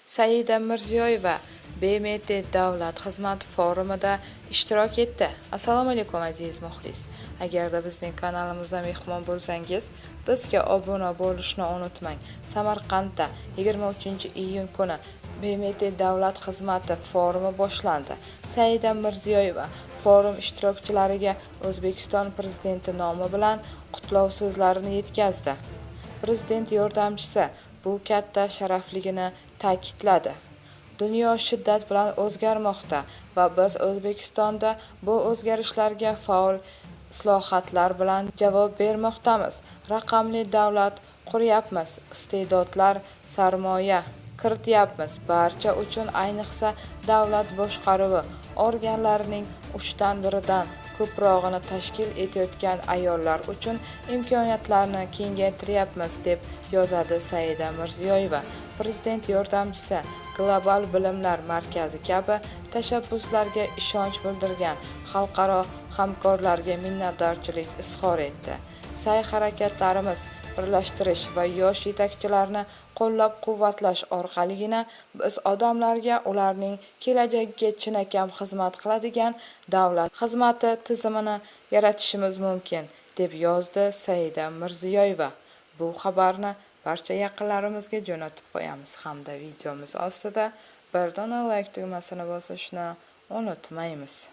Saida Mirziyoyeva BMT Davlat xizmati forumida ishtirok etdi. Assalomu alaykum aziz muxlis. Agarda bizning kanalimizda mehmon bo'lsangiz, bizga obuna bo'lishni unutmang. Samarqandda 23-iyun kuni BMT Davlat xizmati forumi boshlandi. Saida Mirziyoyeva forum ishtirokchilariga O'zbekiston prezidenti nomi bilan qutlov so'zlarini yetkazdi. Prezident yordamchisi bu katta sharafligini ta'kidladi. Dunyo shiddat bilan o'zgarmoqda va biz O'zbekistonda bu o'zgarishlarga faol islohotlar bilan javob bermoqdamiz. Raqamli davlat quryapmiz, iste'dodlar, sarmoya kirityapmiz. Barcha uchun, ayniqsa davlat boshqaruvi organlarining 1/3dan ko'prog'ini tashkil etayotgan ayollar uchun imkoniyatlarni kengaytiryapmiz, deb yozadi Saida Mirziyoyeva. Prezident yordamchisi Global bilimlar markazi kabi tashabbuslarga ishonch bildirgan xalqaro hamkorlarga minnatdorchilik izhor etdi. Sa'y-harakatlarimiz birlashtirish va yosh yetakchilarni qo'llab-quvvatlash orqaligina biz odamlarga ularning kelajagiga chinakam xizmat qiladigan davlat xizmati tizimini yaratishimiz mumkin, deb yozdi Saida Mirziyoyeva. Bu xabarni barcha yaqinlarimizga jo'natib qo'yamiz hamda videomiz ostida bir dona like tugmasini bosishni unutmaymiz.